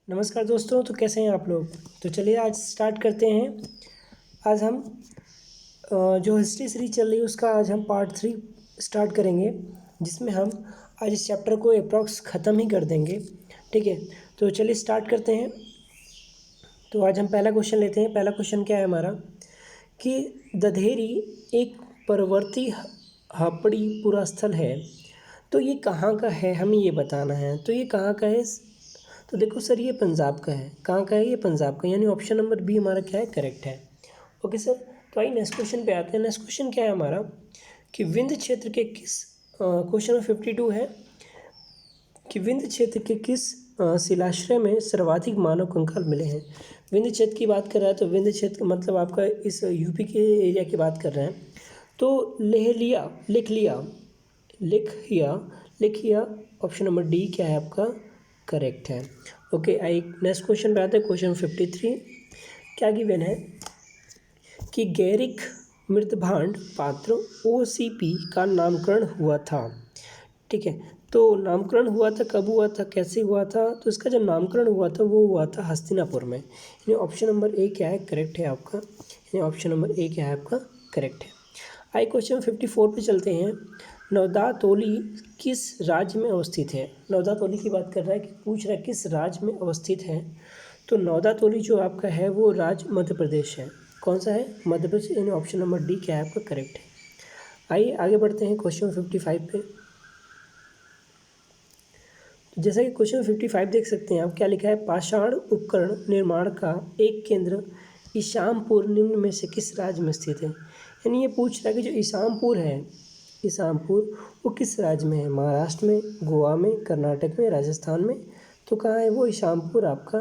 नमस्कार दोस्तों। तो कैसे हैं आप लोग। तो चलिए आज स्टार्ट करते हैं। आज हम जो हिस्ट्री सीरीज चल रही है उसका आज हम पार्ट 3 स्टार्ट करेंगे, जिसमें हम आज इस चैप्टर को अप्रॉक्स ख़त्म ही कर देंगे। ठीक है, तो चलिए स्टार्ट करते हैं। तो आज हम पहला क्वेश्चन लेते हैं। पहला क्वेश्चन क्या है हमारा कि दधेरी एक परवर्ती हापड़ी पूरा स्थल है, तो ये कहाँ का है, हमें ये बताना है। तो ये कहाँ का है। तो देखो सर, ये पंजाब का है। कहाँ का है, ये पंजाब का, यानी ऑप्शन नंबर बी हमारा क्या है, करेक्ट है। ओके सर, तो आइए नेक्स्ट क्वेश्चन पे आते हैं। नेक्स्ट क्वेश्चन क्या है हमारा कि विंध्य क्षेत्र के किस क्वेश्चन नंबर 52 है कि विंध्य क्षेत्र के किस शिलाश्रय में सर्वाधिक मानव कंकाल मिले हैं। विंध्य क्षेत्र की बात कर रहा है, तो विंध्य क्षेत्र मतलब आपका इस यूपी के एरिया की बात कर रहे हैं। तो लिखिया ऑप्शन नंबर डी क्या है आपका, करेक्ट है। ओके, आई नेक्स्ट क्वेश्चन पे आते हैं। क्वेश्चन 53 क्या गिवन है कि गैरिक मृतभांड पात्र OCP का नामकरण हुआ था। ठीक है, तो नामकरण हुआ था, कब हुआ था, कैसे हुआ था। तो इसका जब नामकरण हुआ था वो हुआ था हस्तिनापुर में। यानी ऑप्शन नंबर ए क्या है, करेक्ट है आपका। यानी ऑप्शन नंबर ए क्या है आपका, करेक्ट है। आइए क्वेश्चन 54 पे चलते हैं। नवदातोली किस राज्य में अवस्थित है। नवदातोली की बात कर रहा है कि पूछ रहा है किस राज्य में अवस्थित है। तो नवदातोली जो आपका है वो राज्य मध्य प्रदेश है। कौन सा है, मध्य प्रदेश। यानी ऑप्शन नंबर डी क्या है आपका, करेक्ट है। आइए आगे बढ़ते हैं क्वेश्चन 55 पे। जैसा कि क्वेश्चन 55 देख सकते हैं आप, क्या लिखा है, पाषाण उपकरण निर्माण का एक केंद्र ईसामपुर निम्न में से किस राज्य में स्थित है। यानी ये पूछ रहा है कि जो ईसामपुर है, ईसामपुर वो किस राज्य में है। महाराष्ट्र में, गोवा में, कर्नाटक में, राजस्थान में। तो कहाँ है वो, ईसामपुर आपका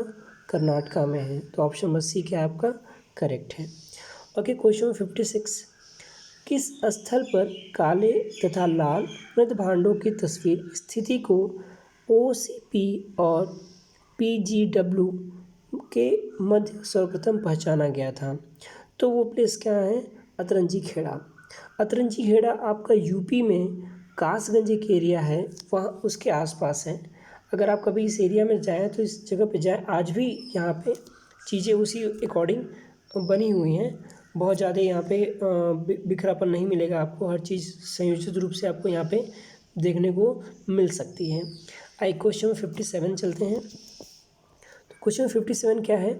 कर्नाटका में है। तो ऑप्शन नंबर सी क्या है आपका, करेक्ट है। ओके, क्वेश्चन 56 किस स्थल पर काले तथा लाल मृतभांडों की तस्वीर स्थिति को OCP और PGW के मध्य सर्वप्रथम पहचाना गया था। तो वो प्लेस क्या है, अतरंजी खेड़ा। अतरंजी खेड़ा आपका यूपी में कासगंज एक एरिया है, वहाँ उसके आसपास है। अगर आप कभी इस एरिया में जाएँ तो इस जगह पे जाएँ, आज भी यहाँ पे चीज़ें उसी अकॉर्डिंग बनी हुई हैं। बहुत ज़्यादा यहाँ पे बिखरापन नहीं मिलेगा आपको, हर चीज़ संयोजित रूप से आपको यहाँ पे देखने को मिल सकती है। आइए क्वेश्चन 57 चलते हैं। तो क्वेश्चन 57 क्या है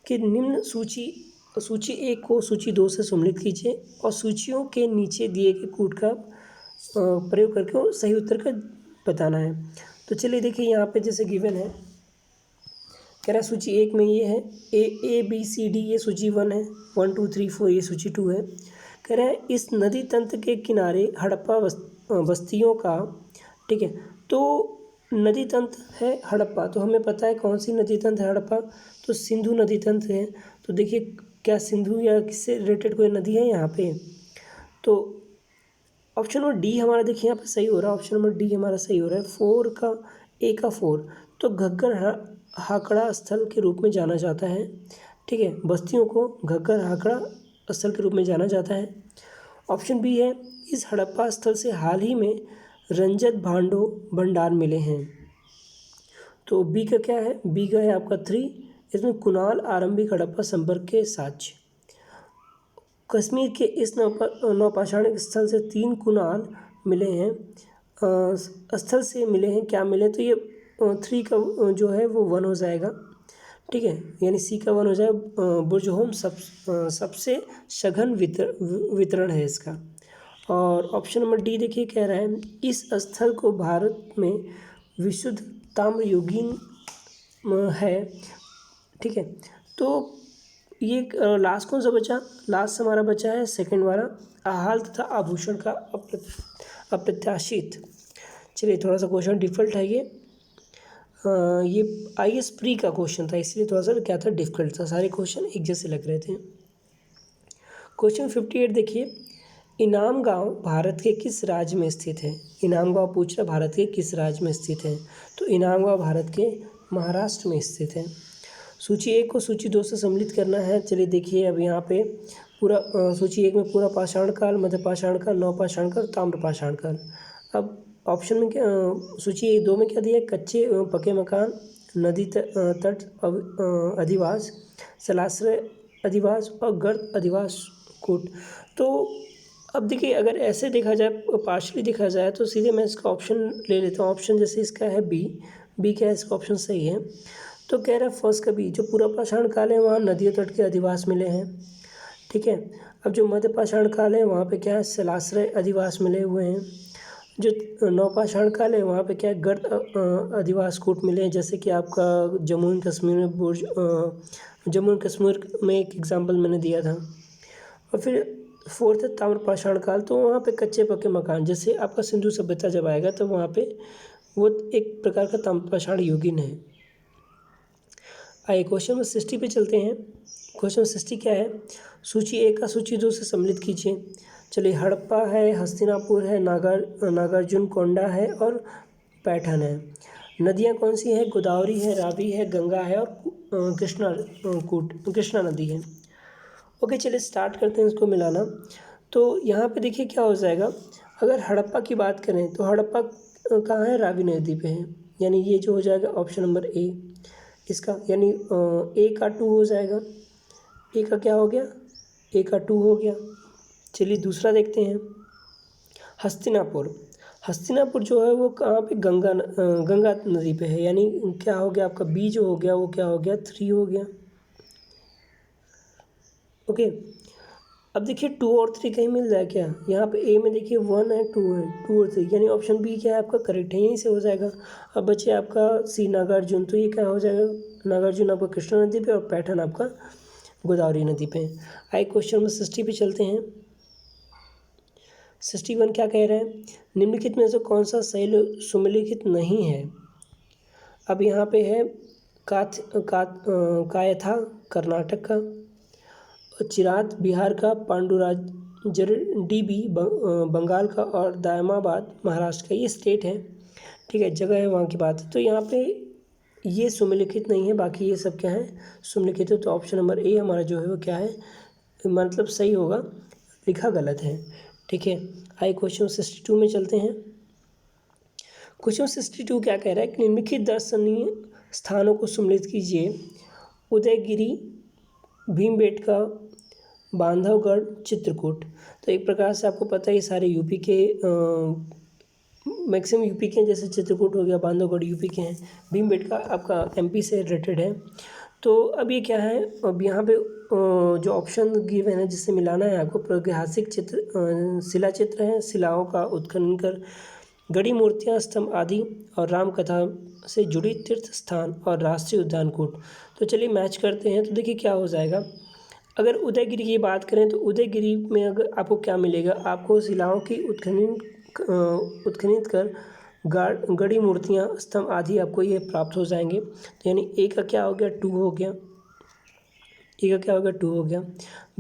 कि निम्न सूची 1 को सूची 2 से सम्मिलित कीजिए और सूचियों के नीचे दिए गए कूट का प्रयोग करके सही उत्तर का बताना है। तो चलिए देखिए, यहाँ पे जैसे गिवन है, कह रहा है सूची 1 में ये है ABCD, ये सूची 1 है, 1 2 3 4 ये सूची 2 है। कह रहा है इस नदी तंत्र के किनारे हड़प्पा बस्तियों का, ठीक है। तो नदी तंत्र है हड़प्पा, तो हमें पता है कौन सी नदी तंत्र है हड़प्पा, तो सिंधु नदी तंत्र है। तो देखिए क्या सिंधु या किससे रिलेटेड कोई नदी है यहाँ पे। तो ऑप्शन नंबर डी हमारा देखिए यहाँ पे सही हो रहा है। ऑप्शन नंबर डी हमारा सही हो रहा है। 4 का ए का 4, तो घग्गर हाकड़ा स्थल के रूप में जाना जाता है। ठीक है, बस्तियों को घग्गर हाकड़ा स्थल के रूप में जाना जाता है। ऑप्शन बी है, इस हड़प्पा स्थल से हाल ही में रंजक भांडो भंडार मिले हैं। तो बी का क्या है, बी का है आपका 3, इसमें कुणाल आरंभिक हड़प्पा संपर्क के साक्ष्य। कश्मीर के इस नवपाषाण स्थल से 3 कुणाल मिले हैं, स्थल से मिले हैं, क्या मिले, तो ये 3 का जो है वो 1 हो जाएगा। ठीक है, यानी सी का 1 हो जाएगा। बुर्जहोम सबसे सघन वितरण है इसका। और ऑप्शन नंबर डी देखिए कह रहा है इस स्थल को भारत में विशुद्ध ताम्रयुगीन है। ठीक है, तो ये लास्ट कौन सा बचा, लास्ट हमारा बचा है सेकंड वाला, आहाल तथा आभूषण का अप्रत्याशित। चलिए थोड़ा सा क्वेश्चन डिफिकल्ट है ये IAS प्री का क्वेश्चन था, इसलिए थोड़ा सा क्या था, डिफिकल्ट था। सारे क्वेश्चन एक जैसे लग रहे थे। क्वेश्चन 58 देखिए, इनाम गांव भारत के किस राज्य में स्थित है। इनाम गांव पूछ रहा भारत के किस राज्य में स्थित है। तो इनाम गांव भारत के महाराष्ट्र में स्थित है। सूची 1 को सूची 2 से सम्मिलित करना है। चलिए देखिए, अब यहाँ पे पूरा सूची 1 में पूरा पाषाण काल, मध्य पाषाण काल, नवपाषाण काल, ताम्र पाषाण काल। अब ऑप्शन में क्या, सूची 2 में क्या दिया है, कच्चे पके मकान, नदी तट अधिवास, जलाश्रय अधिवास और गर्त अधिवास कूट। तो अब देखिए, अगर ऐसे देखा जाए, पार्शली देखा जाए, तो सीधे मैं इसका ऑप्शन ले लेता हूँ। ऑप्शन जैसे इसका है बी क्या है, इसका ऑप्शन सही है। तो कह रहा है फर्स्ट का बी, जो पूरा पाषाण काल है वहाँ नदियों तट के अधिवास मिले हैं, ठीक है। अब जो मध्य पाषाण काल है वहाँ पे क्या है, जलाश्रय अधिवास मिले हुए हैं। जो नवपाषाण काल है वहाँ पे क्या है, गर्त अधिवास कूट मिले हैं, जैसे कि आपका जम्मू एंड कश्मीर में जम्मू एंड कश्मीर में एक एग्जांपल मैंने दिया था। और फिर फोर्थ है ताम्रपाषाण काल, तो वहाँ पे कच्चे पक्के मकान, जैसे आपका सिंधु सभ्यता जब आएगा तो वहाँ पे वो एक प्रकार का ताम्रपाषाण युगीन है। आइए क्वेश्चन नंबर 60 पे चलते हैं। क्वेश्चन 60 क्या है, सूची 1 का सूची 2 से सम्मिलित कीजिए। चलिए, हड़प्पा है, हस्तिनापुर है, नागार्जुन कोंडा है और पैठन है। नदियाँ कौन सी हैं, गोदावरी है, रावी है, गंगा है और कृष्णा नदी है। ओके, चलिए स्टार्ट करते हैं इसको मिलाना। तो यहाँ पे देखिए क्या हो जाएगा, अगर हड़प्पा की बात करें तो हड़प्पा कहाँ है, रावी नदी पे है, यानी ये जो हो जाएगा ऑप्शन नंबर ए इसका, यानी ए का 2 हो जाएगा। ए का क्या हो गया, ए का 2 हो गया। चलिए दूसरा देखते हैं, हस्तिनापुर जो है वो कहाँ पे, गंगा नदी पे है, यानी क्या हो गया आपका बी जो हो गया वो क्या हो गया, 3 हो गया। ओके, अब देखिए 2 और 3 कहीं मिल जाए क्या, यहाँ पे ए में देखिए 1 है, 2 है, 2 और 3, यानी ऑप्शन बी क्या है आपका करेक्ट है, यहीं से हो जाएगा। अब बचे आपका सी नागार्जुन, तो ये क्या हो जाएगा, नागार्जुन आपका कृष्णा नदी पे और पैठन आपका गोदावरी नदी पे। आइए क्वेश्चन नंबर 60 पे चलते हैं। 61 क्या कह रहे हैं, निम्नलिखित में से कौन सा सुमेलिखित नहीं है। अब यहाँ पे है कायथा कर्नाटक का, चिरात बिहार का, पांडुराजर डीबी बंगाल का और दायमाबाद महाराष्ट्र का। ये स्टेट है, ठीक है, जगह है वहाँ की बात है। तो यहाँ पे ये सुमेलिखित नहीं है, बाकी ये सब क्या है, सुमेलिखित है। तो ऑप्शन नंबर ए हमारा जो है वो क्या है, मतलब सही होगा, लिखा गलत है, ठीक है। आइए क्वेश्चन 62 में चलते हैं। क्वेश्चन 62 क्या कह रहा है कि निम्नलिखित दर्शनीय स्थानों को सम्मिलित कीजिए। उदयगिरी, भीमबेटका, बांधवगढ़, चित्रकूट। तो एक प्रकार से आपको पता है ये सारे यूपी के मैक्सिमम यूपी के हैं, जैसे चित्रकूट हो गया, बांधवगढ़ यूपी के हैं, भीमबेटका आपका एमपी से रिलेटेड है। तो अब ये क्या है, अब यहाँ पे जो ऑप्शन गिवन है जिससे मिलाना है आपको, प्रागैतिहासिक चित्र, शिला चित्र हैं, शिलाओं का उत्खनन कर गढ़ी मूर्तियाँ, स्तंभ आदि और राम कथा से जुड़ी तीर्थ स्थान और राष्ट्रीय उद्यान कूट। तो चलिए मैच करते हैं। तो देखिए क्या हो जाएगा, अगर उदयगिरी की बात करें तो उदयगिरी में अगर आपको क्या मिलेगा, आपको शिलाओं की उत्खनित कर गढ़ी मूर्तियाँ, स्तंभ आदि आपको ये प्राप्त हो जाएंगे। तो यानी ए का क्या हो गया, 2 हो गया, ए का क्या हो गया, 2 हो गया।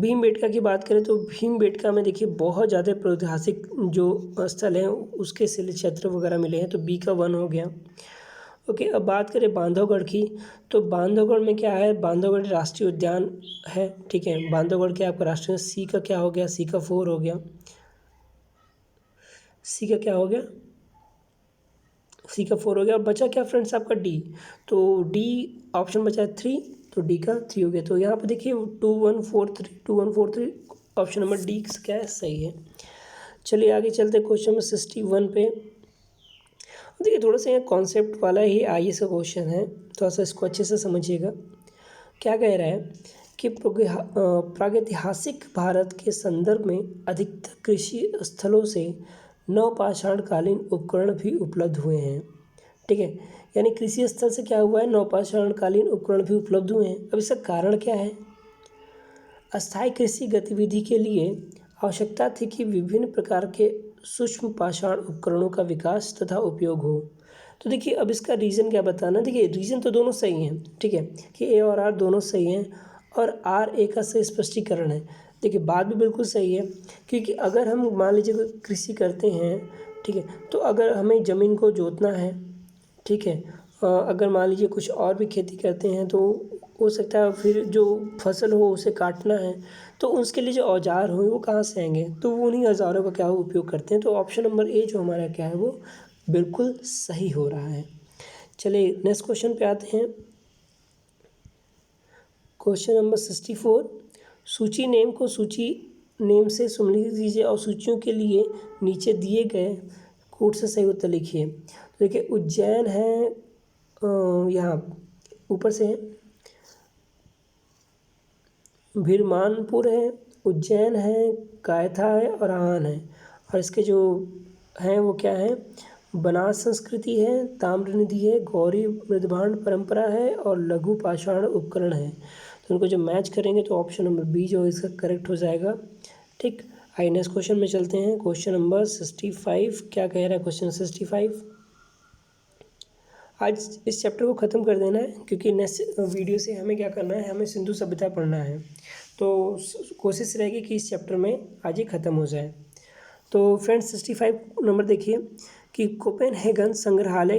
भीमबेटका की बात करें तो भीमबेटका में देखिए बहुत ज़्यादा प्रागैतिहासिक जो स्थल हैं उसके शिला क्षेत्र वगैरह मिले हैं, तो बी का 1 हो गया। ओके, अब बात करें बांधवगढ़ की, तो बांधवगढ़ में क्या है, बांधवगढ़ राष्ट्रीय उद्यान है, ठीक है। बांधवगढ़ क्या आपका राष्ट्रीय, सी का क्या हो गया, सी का 4 हो गया, सी का क्या हो गया, सी का 4 हो गया। बचा क्या फ्रेंड्स आपका डी, तो डी ऑप्शन बचा है 3, तो डी का 3 हो गया। तो यहाँ पे देखिए 2143 ऑप्शन नंबर डी क्या है, सही है। चलिए आगे चलते क्वेश्चन नंबर 61 पे। देखिए थोड़ा सा यहाँ कॉन्सेप्ट वाला ही आईएएस का क्वेश्चन है, थोड़ा सा इसको अच्छे से समझिएगा। क्या कह रहा है कि प्रागैतिहासिक भारत के संदर्भ में अधिकतर कृषि स्थलों से नवपाषाणकालीन उपकरण भी उपलब्ध हुए हैं, ठीक है। यानी कृषि स्थल से क्या हुआ है, नवपाषाणकालीन उपकरण भी उपलब्ध हुए हैं। अब इसका कारण क्या है, अस्थायी कृषि गतिविधि के लिए आवश्यकता थी कि विभिन्न प्रकार के सूक्ष्म पाषाण उपकरणों का विकास तथा उपयोग हो। तो देखिए अब इसका रीज़न क्या बताना, देखिए रीज़न तो दोनों सही हैं, ठीक है, कि ए और आर दोनों सही हैं, और आर ए का सही स्पष्टीकरण है। देखिए बात भी बिल्कुल सही है, क्योंकि अगर हम मान लीजिए कोई कृषि करते हैं, ठीक है, तो अगर हमें ज़मीन को जोतना है, ठीक है, अगर मान लीजिए कुछ और भी खेती करते हैं तो हो सकता है फिर जो फसल हो उसे काटना है, तो उसके लिए जो औजार हो वो कहाँ से आएंगे, तो वो उन्हीं औजारों का क्या हो उपयोग करते हैं। तो ऑप्शन नंबर ए जो हमारा क्या है वो बिल्कुल सही हो रहा है। चलिए नेक्स्ट क्वेश्चन पे आते हैं। क्वेश्चन नंबर 64, सूची नेम को सूची नेम से सम्मिलित कीजिए और सूचियों के लिए नीचे दिए गए कोड से सही उत्तर लिखिए। तो देखिए उज्जैन है, यहाँ ऊपर से है, भीरमानपुर है, उज्जैन है, कायथा है और आन है। और इसके जो हैं वो क्या है, बनास संस्कृति है, ताम्रनिधि है, गौरी मृदभांड परंपरा है और लघु पाषाण उपकरण है। तो इनको जब मैच करेंगे तो ऑप्शन नंबर बी जो है इसका करेक्ट हो जाएगा। ठीक, आइए नेक्स्ट क्वेश्चन में चलते हैं। क्वेश्चन नंबर 65 क्या कह रहा है? क्वेश्चन 65, आज इस चैप्टर को ख़त्म कर देना है क्योंकि नेक्स्ट वीडियो से हमें क्या करना है, हमें सिंधु सभ्यता पढ़ना है। तो कोशिश रहेगी कि इस चैप्टर में आज ही ख़त्म हो जाए। तो फ्रेंड्स 65 नंबर देखिए कि कोपेनहेगन संग्रहालय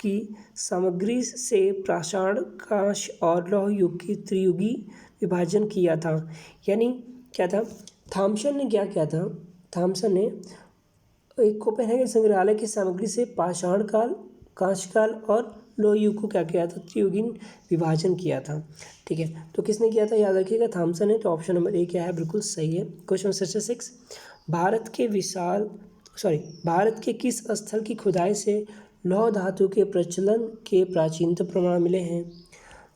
की सामग्री से पाषाण, कांस्य और लौह युग की त्रियुगी विभाजन किया था। यानी क्या था, थॉमसन ने क्या किया था, थॉमसन ने एक कोपेनहेगन संग्रहालय की सामग्री से पाषाण काल, कांस्य काल और लौह युग को क्या किया था, त्रियुगीन विभाजन किया था। ठीक है, तो किसने किया था याद रखिएगा, थॉमसन है। तो ऑप्शन नंबर ए क्या है, बिल्कुल सही है। क्वेश्चन 66, भारत के किस स्थल की खुदाई से लौह धातु के प्रचलन के प्राचीनतम प्रमाण मिले हैं?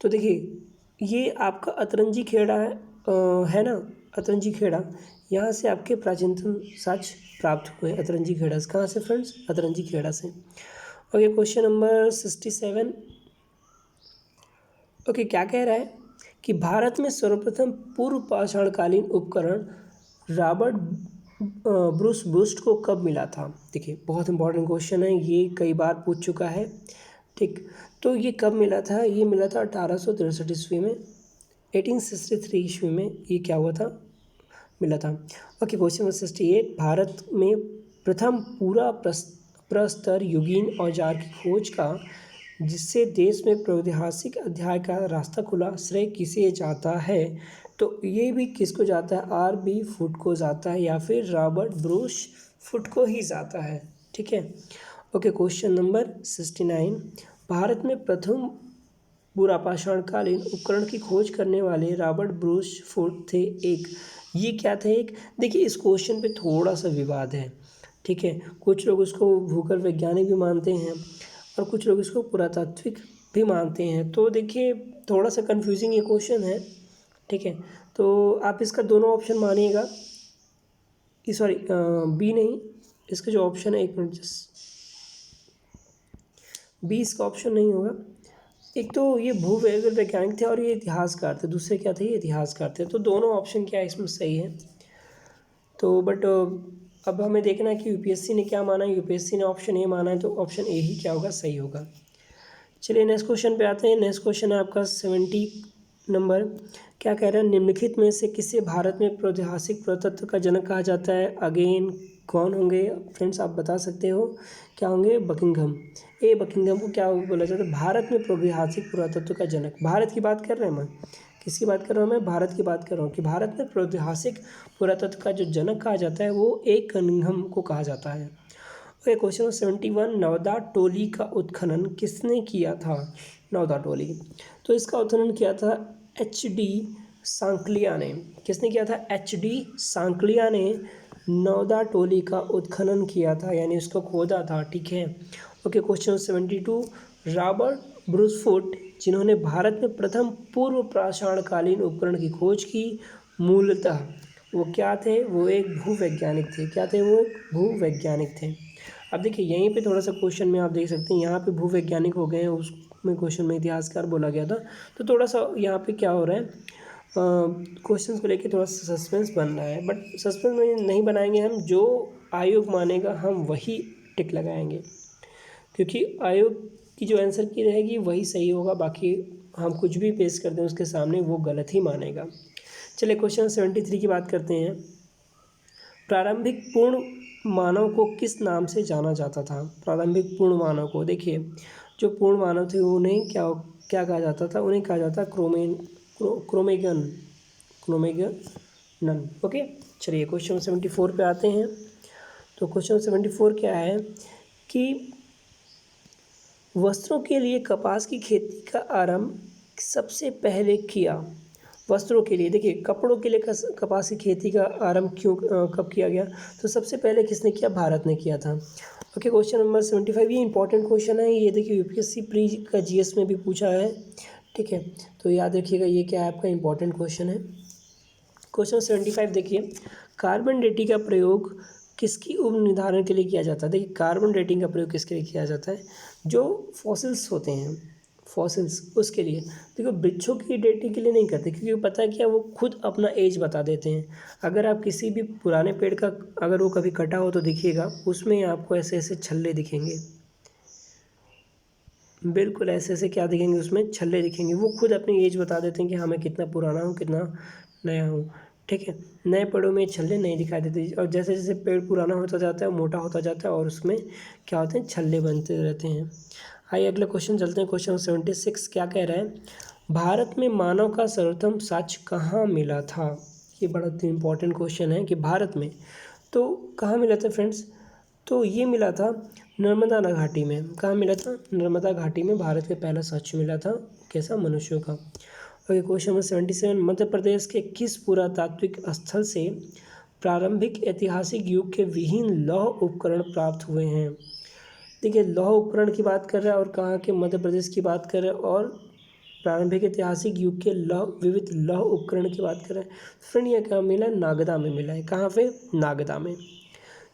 तो देखिए ये आपका अतरंजी खेड़ा है ना, अतरंजी खेड़ा, यहाँ से आपके प्राचीनतम साक्ष्य प्राप्त हुए अतरंजी खेड़ा से। कहाँ से फ्रेंड्स? अतरंजी खेड़ा से। ओके, क्वेश्चन नंबर 67, ओके क्या कह रहा है कि भारत में सर्वप्रथम पूर्व पाषाणकालीन उपकरण रॉबर्ट ब्रूस बूस्ट को कब मिला था? देखिए बहुत इंपॉर्टेंट क्वेश्चन है, ये कई बार पूछ चुका है। ठीक, तो ये कब मिला था? ये मिला था 1863 ईस्वी में, 1863 ईस्वी में ये क्या हुआ था, मिला था। ओके, क्वेश्चन नंबर 68, भारत में प्रथम पूरा प्रस्तर युगीन औजार की खोज का जिससे देश में प्रागैतिहासिक अध्याय का रास्ता खुला, श्रेय किसे जाता है? तो ये भी किसको जाता है, R.B. फुट को जाता है या फिर रॉबर्ट ब्रूस फुट को ही जाता है। ठीक है, ओके क्वेश्चन नंबर 69, भारत में प्रथम पुरापाषाणकालीन उपकरण की खोज करने वाले रॉबर्ट ब्रूस फुट थे। एक ये क्या थे, एक देखिए इस क्वेश्चन पे थोड़ा सा विवाद है। ठीक है, कुछ लोग उसको भूगोल वैज्ञानिक भी मानते हैं और कुछ लोग इसको पुरातात्विक भी मानते हैं। तो देखिए थोड़ा सा कंफ्यूजिंग ये क्वेश्चन है। ठीक है, तो आप इसका दोनों ऑप्शन मानिएगा, सॉरी बी नहीं, इसका जो ऑप्शन है, एक मिनट जस्ट, बी इसका ऑप्शन नहीं होगा। एक तो ये वैज्ञानिक थे और ये इतिहासकार थे, दूसरे क्या थे, ये इतिहासकार थे। तो दोनों ऑप्शन क्या है इसमें सही है। तो बट अब हमें देखना है कि यूपीएससी ने क्या माना है। यूपीएससी ने ऑप्शन ए माना है, तो ऑप्शन ए ही क्या होगा, सही होगा। चलिए नेक्स्ट क्वेश्चन पे आते हैं। नेक्स्ट क्वेश्चन है आपका 70 नंबर, क्या कह रहा है, निम्नलिखित में से किसे भारत में प्रागैतिहासिक पुरातत्व का जनक कहा जाता है? अगेन कौन होंगे फ्रेंड्स, आप बता सकते हो क्या होंगे? बकिंघम। बकिंघम को क्या बोला जाता है, भारत में प्रागैतिहासिक पुरातत्व का जनक। भारत की बात कर रहे हैं, मैं किसकी बात कर रहा हूँ, मैं भारत की बात कर रहा हूँ कि भारत में प्रागैतिहासिक पुरातत्व का जो जनक कहा जाता है वो बकिंघम को कहा जाता है। ओके, क्वेश्चन 71, नवदा टोली का उत्खनन किसने किया था? नवदा टोली, तो इसका उत्खनन किया था HD सांकलिया ने। किसने किया था? HD सांकलिया ने नवदा टोली का उत्खनन किया था, यानी उसको खोदा था। ठीक है, okay question 72, Robert Bruce foot जिन्होंने भारत में प्रथम पूर्व पाषाणकालीन उपकरण की खोज की, मूलतः वो क्या थे? वो एक भूवैज्ञानिक थे। क्या थे? वो एक भूवैज्ञानिक थे। अब देखिए यहीं पे थोड़ा सा क्वेश्चन में आप देख सकते हैं, यहाँ पे भूवैज्ञानिक हो गए हैं, उसमें क्वेश्चन में इतिहासकार बोला गया था। तो थोड़ा सा यहाँ पे क्या हो रहा है, क्वेश्चंस को लेके थोड़ा सा सस्पेंस बन रहा है। बट सस्पेंस में नहीं बनाएंगे हम, जो आयोग मानेगा हम वही टिक लगाएंगे, क्योंकि आयोग की जो आंसर की रहेगी वही सही होगा। बाकी हम कुछ भी पेश कर दें उसके सामने, वो गलत ही मानेगा। चलिए क्वेश्चन 73 की बात करते हैं। प्रारंभिक पूर्ण मानव को किस नाम से जाना जाता था? प्रारंभिक पूर्ण मानव को, देखिए जो पूर्ण मानव थे उन्हें क्या क्या कहा जाता था? उन्हें कहा जाता क्रोमेगन। ओके, चलिए क्वेश्चन 74 पे आते हैं। तो क्वेश्चन 74 क्या है कि वस्त्रों के लिए कपास की खेती का आरंभ सबसे पहले किया। वस्त्रों के लिए, देखिए कपड़ों के लिए कपास की खेती का आरंभ कब किया गया, तो सबसे पहले किसने किया, भारत ने किया था। ओके, क्वेश्चन नंबर 75, ये इंपॉर्टेंट क्वेश्चन है, ये देखिए यूपीएससी प्री का जीएस में भी पूछा है, ठीक है, तो याद रखिएगा ये क्या है आपका इंपॉर्टेंट क्वेश्चन है। क्वेश्चन 75 देखिए, कार्बन डेटिंग का प्रयोग किसकी उम्र निर्धारण के लिए किया जाता है। देखिए कार्बन डेटिंग का प्रयोग किसके लिए किया जाता है, जो फॉसिल्स होते हैं, फॉसिल्स उसके लिए। देखो वृक्षों की डेटिंग के लिए नहीं करते, क्योंकि पता है क्या, वो खुद अपना एज बता देते हैं। अगर आप किसी भी पुराने पेड़ का अगर वो कभी कटा हो तो देखिएगा उसमें आपको ऐसे ऐसे छल्ले दिखेंगे, बिल्कुल ऐसे ऐसे क्या दिखेंगे, उसमें छल्ले दिखेंगे। वो खुद अपनी एज बता देते हैं कि हाँ मैं कितना पुराना हूँ, कितना नया हूँ, ठीक है। नए पेड़ों में छल्ले नहीं दिखाई देते, और जैसे जैसे पेड़ पुराना होता जाता है, मोटा होता जाता है, और उसमें क्या होते हैं, छल्ले बनते रहते हैं। आइए अगला क्वेश्चन चलते हैं। क्वेश्चन 76 क्या कह रहा है, भारत में मानव का सर्वोत्तम साक्ष्य कहाँ मिला था। ये बड़ा इंपॉर्टेंट क्वेश्चन है कि भारत में तो कहाँ मिला था फ्रेंड्स, तो ये मिला था नर्मदा घाटी में। कहाँ मिला था, नर्मदा घाटी में भारत का पहला साक्ष्य मिला था, कैसा, मनुष्यों का। Okay, question number 77, Madhya Pradesh के किस पुरातात्विक स्थल से प्रारंभिक ऐतिहासिक युग के विहीन लौह उपकरण प्राप्त हुए हैं। देखिए लौह उपकरण की बात कर रहा है, और कहाँ के, मध्य प्रदेश की बात कर रहा है, और प्रारंभिक ऐतिहासिक युग के विविध लौह उपकरण की बात कर रहे हैं। फ्रेंड ये कहाँ मिला है, नागदा में मिला है। कहाँ पे, नागदा में।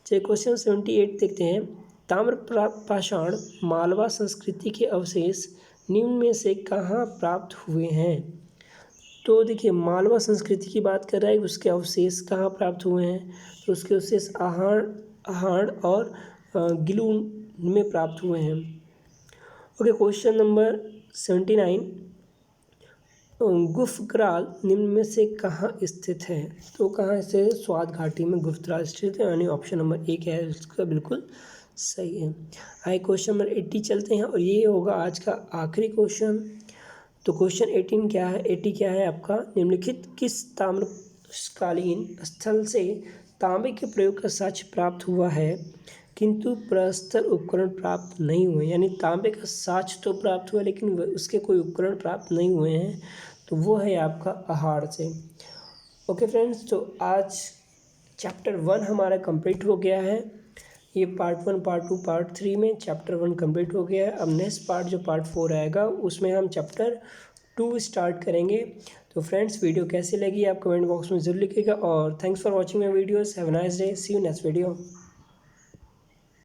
चलिए क्वेश्चन 78 देखते हैं, ताम्र पाषाण मालवा संस्कृति के अवशेष निम्न में से कहाँ प्राप्त हुए हैं। तो देखिए मालवा संस्कृति की बात कर रहा है, उसके अवशेष कहाँ प्राप्त हुए हैं, तो उसके अवशेष आहड़ और गिलू में प्राप्त हुए हैं। ओके, क्वेश्चन नंबर 79, गुफग्राल निम्न में से कहाँ स्थित है। तो कहाँ से, स्वाद घाटी में गुफग्राल स्थित है, यानी ऑप्शन नंबर 1 है इसका बिल्कुल सही है। आइए क्वेश्चन नंबर 80 चलते हैं, और ये होगा आज का आखिरी क्वेश्चन। तो क्वेश्चन 18 क्या है, 80 क्या है आपका, निम्नलिखित किस ताम्रकालीन स्थल से तांबे के प्रयोग का साक्ष्य प्राप्त हुआ है किंतु प्रस्तर उपकरण प्राप्त नहीं हुए। यानी तांबे का साक्ष्य तो प्राप्त हुआ लेकिन उसके कोई उपकरण प्राप्त नहीं हुए हैं, तो वो है आपका आहड़ से। ओके फ्रेंड्स, तो आज चैप्टर 1 हमारा कंप्लीट हो गया है। ये पार्ट 1, पार्ट 2, पार्ट 3 में चैप्टर 1 कंप्लीट हो गया है। अब नेक्स्ट पार्ट जो पार्ट 4 आएगा उसमें हम चैप्टर 2 स्टार्ट करेंगे। तो फ्रेंड्स वीडियो कैसी लगी आप कमेंट बॉक्स में ज़रूर लिखिएगा, और thanks for watching my videos. Have a nice day, see you next video.